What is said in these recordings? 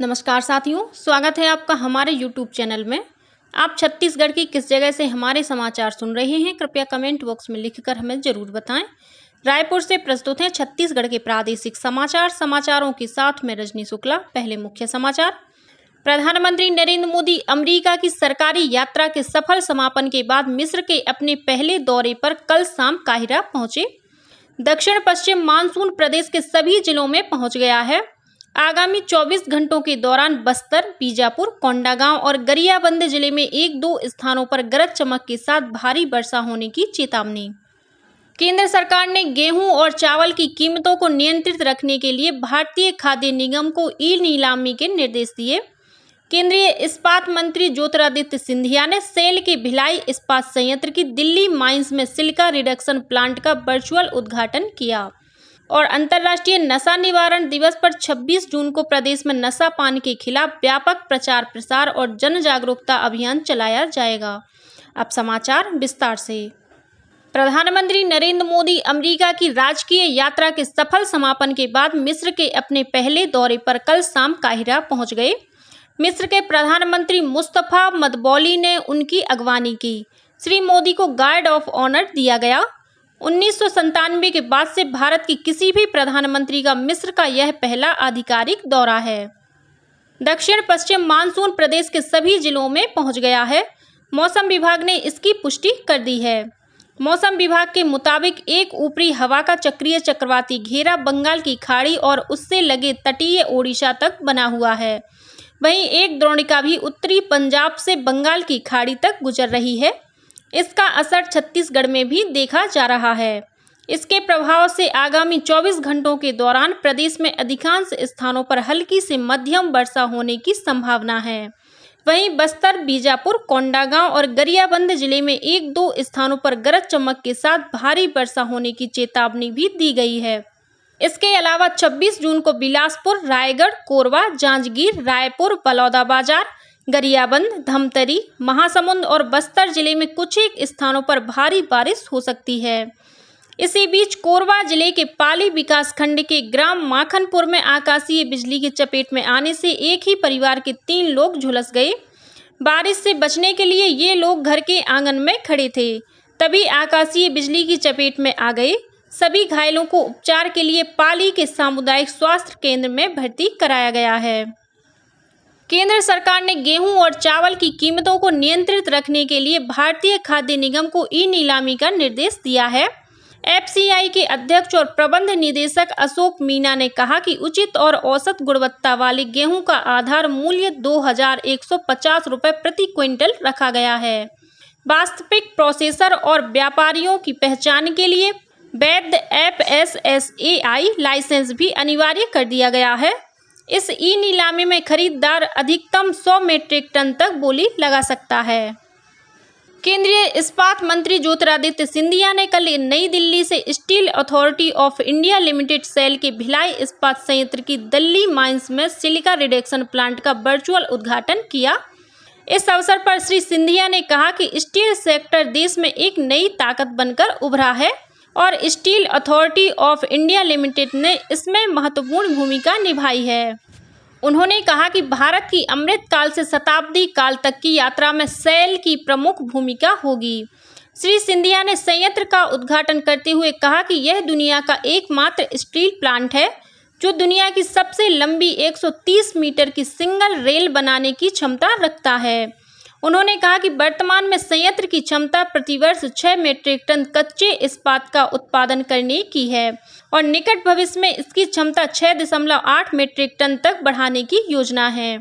नमस्कार साथियों, स्वागत है आपका हमारे YouTube चैनल में। आप छत्तीसगढ़ की किस जगह से हमारे समाचार सुन रहे हैं, कृपया कमेंट बॉक्स में लिखकर हमें ज़रूर बताएं। रायपुर से प्रस्तुत हैं छत्तीसगढ़ के प्रादेशिक समाचार। समाचारों के साथ में रजनी शुक्ला। पहले मुख्य समाचार। प्रधानमंत्री नरेंद्र मोदी अमेरिका की सरकारी यात्रा के सफल समापन के बाद मिस्र के अपने पहले दौरे पर कल शाम काहिरा पहुंचे। दक्षिण पश्चिम मानसून प्रदेश के सभी जिलों में पहुंच गया है। आगामी 24 घंटों के दौरान बस्तर, बीजापुर, कोंडागांव और गरियाबंद जिले में 1-2 स्थानों पर गरज चमक के साथ भारी वर्षा होने की चेतावनी। केंद्र सरकार ने गेहूं और चावल की कीमतों को नियंत्रित रखने के लिए भारतीय खाद्य निगम को ई-नीलामी के निर्देश दिए। केंद्रीय इस्पात मंत्री ज्योतिरादित्य सिंधिया ने सेल के भिलाई इस्पात संयंत्र की दिल्ली माइंस में सिलिका रिडक्शन प्लांट का वर्चुअल उद्घाटन किया। और अंतर्राष्ट्रीय नशा निवारण दिवस पर 26 जून को प्रदेश में नशा पान के खिलाफ व्यापक प्रचार प्रसार और जन जागरूकता अभियान चलाया जाएगा। अब समाचार विस्तार से। प्रधानमंत्री नरेंद्र मोदी अमेरिका की राजकीय यात्रा के सफल समापन के बाद मिस्र के अपने पहले दौरे पर कल शाम काहिरा पहुंच गए। मिस्र के प्रधानमंत्री मुस्तफा मदबौली ने उनकी अगवानी की। श्री मोदी को गार्ड ऑफ ऑनर दिया गया। 1997 के बाद से भारत की किसी भी प्रधानमंत्री का मिस्र का यह पहला आधिकारिक दौरा है। दक्षिण पश्चिम मानसून प्रदेश के सभी जिलों में पहुंच गया है। मौसम विभाग ने इसकी पुष्टि कर दी है। मौसम विभाग के मुताबिक एक ऊपरी हवा का चक्रीय चक्रवाती घेरा बंगाल की खाड़ी और उससे लगे तटीय ओडिशा तक बना हुआ है। वहीं एक द्रोणिका भी उत्तरी पंजाब से बंगाल की खाड़ी तक गुजर रही है। इसका असर छत्तीसगढ़ में भी देखा जा रहा है। इसके प्रभाव से आगामी 24 घंटों के दौरान प्रदेश में अधिकांश स्थानों पर हल्की से मध्यम वर्षा होने की संभावना है। वहीं बस्तर, बीजापुर, कोंडागांव और गरियाबंद जिले में 1-2 स्थानों पर गरज चमक के साथ भारी वर्षा होने की चेतावनी भी दी गई है। इसके अलावा 26 जून को बिलासपुर, रायगढ़, कोरबा, जांजगीर, रायपुर, बलौदाबाजार, गरियाबंद, धमतरी, महासमुंद और बस्तर जिले में कुछ एक स्थानों पर भारी बारिश हो सकती है। इसी बीच कोरबा जिले के पाली विकासखंड के ग्राम माखनपुर में आकाशीय बिजली की चपेट में आने से एक ही परिवार के 3 लोग झुलस गए। बारिश से बचने के लिए ये लोग घर के आंगन में खड़े थे, तभी आकाशीय बिजली की चपेट में आ गए। सभी घायलों को उपचार के लिए पाली के सामुदायिक स्वास्थ्य केंद्र में भर्ती कराया गया है। केंद्र सरकार ने गेहूं और चावल की कीमतों को नियंत्रित रखने के लिए भारतीय खाद्य निगम को ई-नीलामी का निर्देश दिया है। एफसीआई के अध्यक्ष और प्रबंध निदेशक अशोक मीना ने कहा कि उचित और औसत गुणवत्ता वाले गेहूं का आधार मूल्य 2150 रुपये प्रति क्विंटल रखा गया है। वास्तविक प्रोसेसर और व्यापारियों की पहचान के लिए वैध FSSAI लाइसेंस भी अनिवार्य कर दिया गया है। इस ई-नीलामी में खरीदार अधिकतम 100 मीट्रिक टन तक बोली लगा सकता है। केंद्रीय इस्पात मंत्री ज्योतिरादित्य सिंधिया ने कल नई दिल्ली से steel authority of India limited SAIL के भिलाई इस्पात संयंत्र की दिल्ली माइंस में सिलिका रिडक्शन प्लांट का वर्चुअल उद्घाटन किया। इस अवसर पर श्री सिंधिया ने कहा कि स्टील सेक्टर देश में एक नई ताकत बनकर उभरा है और steel authority of India limited ने इसमें महत्वपूर्ण भूमिका निभाई है। उन्होंने कहा कि भारत की अमृत काल से शताब्दी काल तक की यात्रा में सेल की प्रमुख भूमिका होगी। श्री सिंधिया ने संयंत्र का उद्घाटन करते हुए कहा कि यह दुनिया का एकमात्र स्टील प्लांट है जो दुनिया की सबसे लंबी 130 मीटर की सिंगल रेल बनाने की क्षमता रखता है। उन्होंने कहा कि वर्तमान में संयंत्र की क्षमता प्रतिवर्ष 6 मीट्रिक टन कच्चे इस्पात का उत्पादन करने की है और निकट भविष्य में इसकी क्षमता 6.8 मीट्रिक टन तक बढ़ाने की योजना है।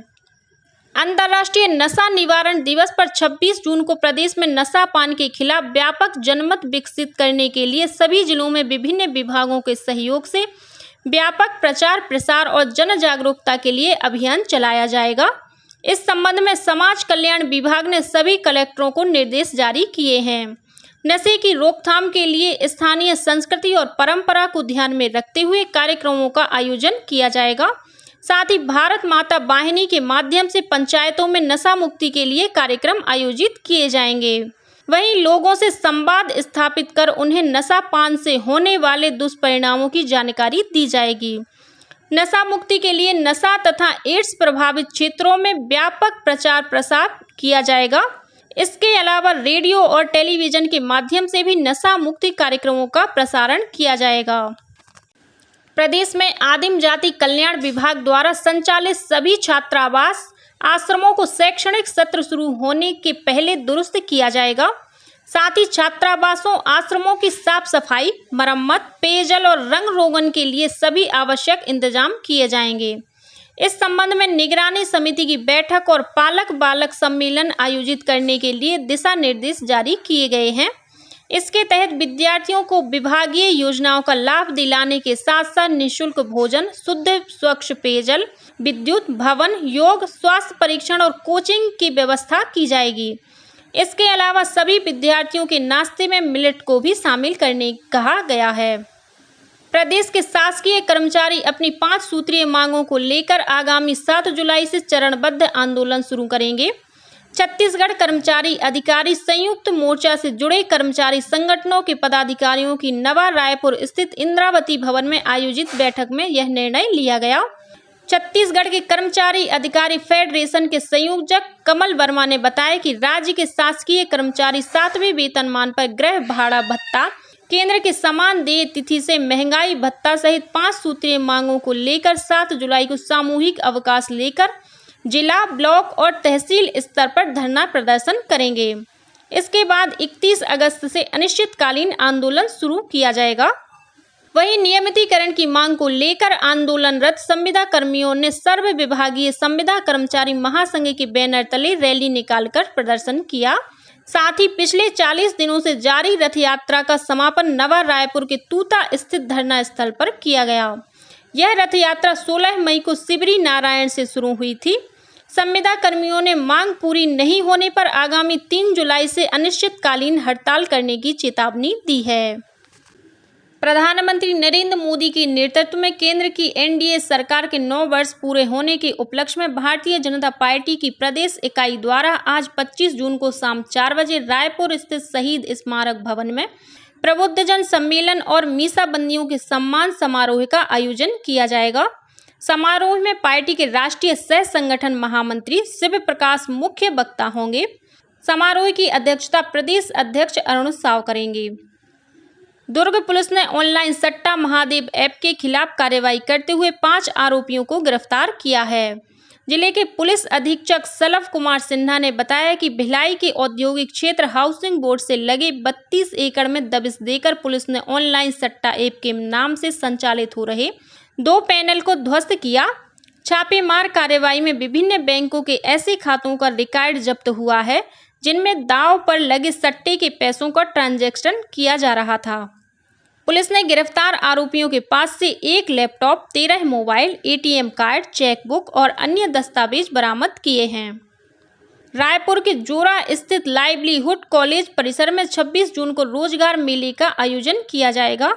अंतर्राष्ट्रीय नशा निवारण दिवस पर 26 जून को प्रदेश में नशा पान के खिलाफ व्यापक जनमत विकसित करने के लिए सभी जिलों में विभिन्न विभागों के सहयोग से व्यापक प्रचार प्रसार और जन जागरूकता के लिए अभियान चलाया जाएगा। इस संबंध में समाज कल्याण विभाग ने सभी कलेक्टरों को निर्देश जारी किए हैं। नशे की रोकथाम के लिए स्थानीय संस्कृति और परंपरा को ध्यान में रखते हुए कार्यक्रमों का आयोजन किया जाएगा। साथ ही भारत माता वाहिनी के माध्यम से पंचायतों में नशा मुक्ति के लिए कार्यक्रम आयोजित किए जाएंगे। वहीं लोगों से संवाद स्थापित कर उन्हें नशा पान से होने वाले दुष्परिणामों की जानकारी दी जाएगी। नशा मुक्ति के लिए नशा तथा एड्स प्रभावित क्षेत्रों में व्यापक प्रचार प्रसार किया जाएगा। इसके अलावा रेडियो और टेलीविजन के माध्यम से भी नशा मुक्ति कार्यक्रमों का प्रसारण किया जाएगा। प्रदेश में आदिम जाति कल्याण विभाग द्वारा संचालित सभी छात्रावास आश्रमों को शैक्षणिक सत्र शुरू होने के पहले दुरुस्त किया जाएगा। साथ ही छात्रावासों आश्रमों की साफ सफाई, मरम्मत, पेयजल और रंग रोगन के लिए सभी आवश्यक इंतजाम किए जाएंगे। इस संबंध में निगरानी समिति की बैठक और पालक बालक सम्मेलन आयोजित करने के लिए दिशा निर्देश जारी किए गए हैं। इसके तहत विद्यार्थियों को विभागीय योजनाओं का लाभ दिलाने के साथ साथ निःशुल्क भोजन, शुद्ध स्वच्छ पेयजल, विद्युत, भवन, योग, स्वास्थ्य परीक्षण और कोचिंग की व्यवस्था की जाएगी। इसके अलावा सभी विद्यार्थियों के नाश्ते में मिलेट को भी शामिल करने कहा गया है। प्रदेश के शासकीय कर्मचारी अपनी 5 सूत्रीय मांगों को लेकर आगामी 7 जुलाई से चरणबद्ध आंदोलन शुरू करेंगे। छत्तीसगढ़ कर्मचारी अधिकारी संयुक्त मोर्चा से जुड़े कर्मचारी संगठनों के पदाधिकारियों की नवा रायपुर स्थित इंद्रावती भवन में आयोजित बैठक में यह निर्णय लिया गया। छत्तीसगढ़ के कर्मचारी अधिकारी फेडरेशन के संयोजक कमल वर्मा ने बताया कि राज्य के शासकीय कर्मचारी 7वें वेतनमान पर गृह भाड़ा भत्ता, केंद्र के समान देय तिथि से महंगाई भत्ता सहित 5 सूत्रीय मांगों को लेकर 7 जुलाई को सामूहिक अवकाश लेकर जिला, ब्लॉक और तहसील स्तर पर धरना प्रदर्शन करेंगे। इसके बाद 31 अगस्त से अनिश्चितकालीन आंदोलन शुरू किया जाएगा। वहीं नियमितीकरण की मांग को लेकर आंदोलनरत संविदा कर्मियों ने सर्व विभागीय संविदा कर्मचारी महासंघ के बैनर तले रैली निकालकर प्रदर्शन किया। साथ ही पिछले 40 दिनों से जारी रथ यात्रा का समापन नवा रायपुर के तूता स्थित धरना स्थल पर किया गया। यह रथ यात्रा 16 मई को सिबरी नारायण से शुरू हुई थी। संविदा कर्मियों ने मांग पूरी नहीं होने पर आगामी 3 जुलाई से अनिश्चितकालीन हड़ताल करने की चेतावनी दी है। प्रधानमंत्री नरेंद्र मोदी के नेतृत्व में केंद्र की एनडीए सरकार के 9 वर्ष पूरे होने के उपलक्ष्य में भारतीय जनता पार्टी की प्रदेश इकाई द्वारा आज 25 जून को शाम 4 बजे रायपुर स्थित शहीद स्मारक भवन में प्रबुद्धजन सम्मेलन और मीसाबंदियों के सम्मान समारोह का आयोजन किया जाएगा। समारोह में पार्टी के राष्ट्रीय सह संगठन महामंत्री शिव प्रकाश मुख्य वक्ता होंगे। समारोह की अध्यक्षता प्रदेश अध्यक्ष अरुण साव करेंगे। दुर्ग पुलिस ने ऑनलाइन सट्टा महादेव ऐप के खिलाफ कार्रवाई करते हुए 5 आरोपियों को गिरफ्तार किया है। जिले के पुलिस अधीक्षक सलव कुमार सिन्हा ने बताया कि भिलाई के औद्योगिक क्षेत्र हाउसिंग बोर्ड से लगे 32 एकड़ में दबिश देकर पुलिस ने ऑनलाइन सट्टा ऐप के नाम से संचालित हो रहे 2 पैनल को ध्वस्त किया। छापेमार कार्रवाई में विभिन्न बैंकों के ऐसे खातों का रिकॉर्ड जब्त हुआ है जिनमें दांव पर लगे सट्टे के पैसों का ट्रांजैक्शन किया जा रहा था। पुलिस ने गिरफ्तार आरोपियों के पास से 1 laptop, 13 mobile, ATM card, chequebook और अन्य दस्तावेज बरामद किए हैं। रायपुर के जोरा स्थित लाइवलीहुड कॉलेज परिसर में 26 जून को रोजगार मेले का आयोजन किया जाएगा।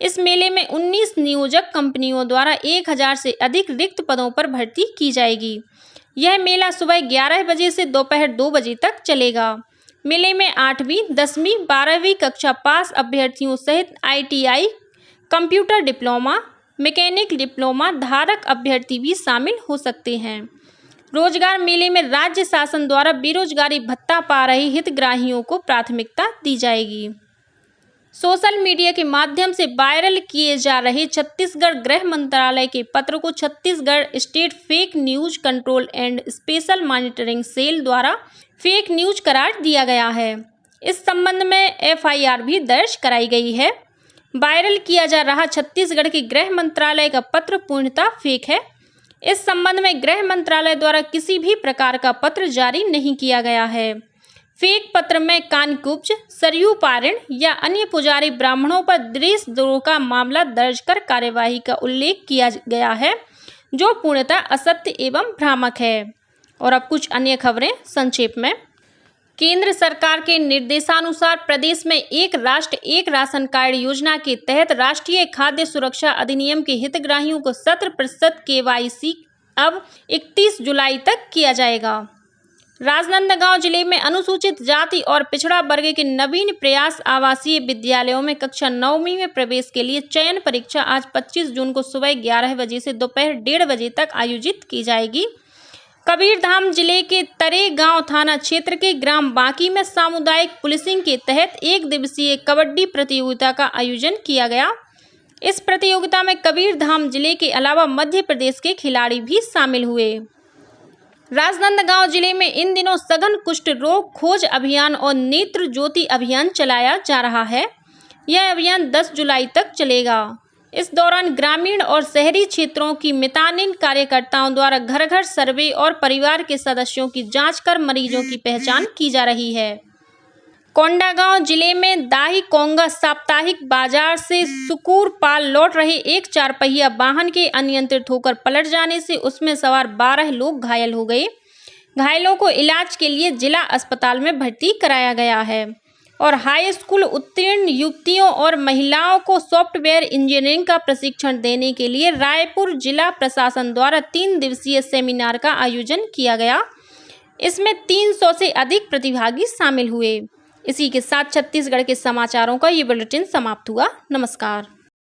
इस मेले में 19 नियोजक कंपनियों द्वारा 1000 से अधिक रिक्त पदों पर भर्ती की जाएगी। यह मेला सुबह 11 बजे से दोपहर 2 बजे तक चलेगा। मेले में 8वीं, 10वीं, 12वीं कक्षा पास अभ्यर्थियों सहित ITI, computer diploma, mechanic diploma धारक अभ्यर्थी भी शामिल हो सकते हैं। रोजगार मेले में राज्य शासन द्वारा बेरोजगारी भत्ता पा रहे हितग्राहियों को प्राथमिकता दी जाएगी। सोशल मीडिया के माध्यम से वायरल किए जा रहे छत्तीसगढ़ गृह मंत्रालय के पत्र को Chhattisgarh state fake news control and special monitoring cell द्वारा फेक न्यूज करार दिया गया है। इस संबंध में FIR भी दर्ज कराई गई है। वायरल किया जा रहा छत्तीसगढ़ के गृह मंत्रालय का पत्र पूर्णतः फेक है। इस संबंध में गृह मंत्रालय द्वारा किसी भी प्रकार का पत्र जारी नहीं किया गया है। फेक पत्र में कानकुब्ज, सरयू पारण या अन्य पुजारी ब्राह्मणों पर देशद्रोह का मामला दर्ज कर कार्यवाही का उल्लेख किया गया है, जो पूर्णतः असत्य एवं भ्रामक है। और अब कुछ अन्य खबरें संक्षेप में। केंद्र सरकार के निर्देशानुसार प्रदेश में एक राष्ट्र एक राशन कार्ड योजना के तहत राष्ट्रीय खाद्य सुरक्षा अधिनियम के हितग्राहियों को 100% KYC अब 31 जुलाई तक किया जाएगा। राजनांदगांव जिले में अनुसूचित जाति और पिछड़ा वर्ग के नवीन प्रयास आवासीय विद्यालयों में कक्षा 9वीं में प्रवेश के लिए चयन परीक्षा आज 25 जून को सुबह 11 बजे से दोपहर 1:30 बजे तक आयोजित की जाएगी। कबीरधाम जिले के तरेगांव थाना क्षेत्र के ग्राम बांकी में सामुदायिक पुलिसिंग के तहत 1 दिवसीय कबड्डी प्रतियोगिता का आयोजन किया गया। इस प्रतियोगिता में कबीरधाम जिले के अलावा मध्य प्रदेश के खिलाड़ी भी शामिल हुए। राजनांदगांव जिले में इन दिनों सघन कुष्ठ रोग खोज अभियान और नेत्र ज्योति अभियान चलाया जा रहा है। यह अभियान 10 जुलाई तक चलेगा। इस दौरान ग्रामीण और शहरी क्षेत्रों की मितानिन कार्यकर्ताओं द्वारा घर घर सर्वे और परिवार के सदस्यों की जांच कर मरीजों की पहचान की जा रही है। कोंडागांव जिले में दाही कोंगा साप्ताहिक बाजार से सुकूरपाल लौट रहे एक 4 पहिया वाहन के अनियंत्रित होकर पलट जाने से उसमें सवार 12 लोग घायल हो गए। घायलों को इलाज के लिए जिला अस्पताल में भर्ती कराया गया है। और हाई स्कूल उत्तीर्ण युवतियों और महिलाओं को सॉफ्टवेयर इंजीनियरिंग का प्रशिक्षण देने के लिए रायपुर जिला प्रशासन द्वारा 3 दिवसीय सेमिनार का आयोजन किया गया। इसमें 300 से अधिक प्रतिभागी शामिल हुए। इसी के साथ छत्तीसगढ़ के समाचारों का ये बुलेटिन समाप्त हुआ। नमस्कार।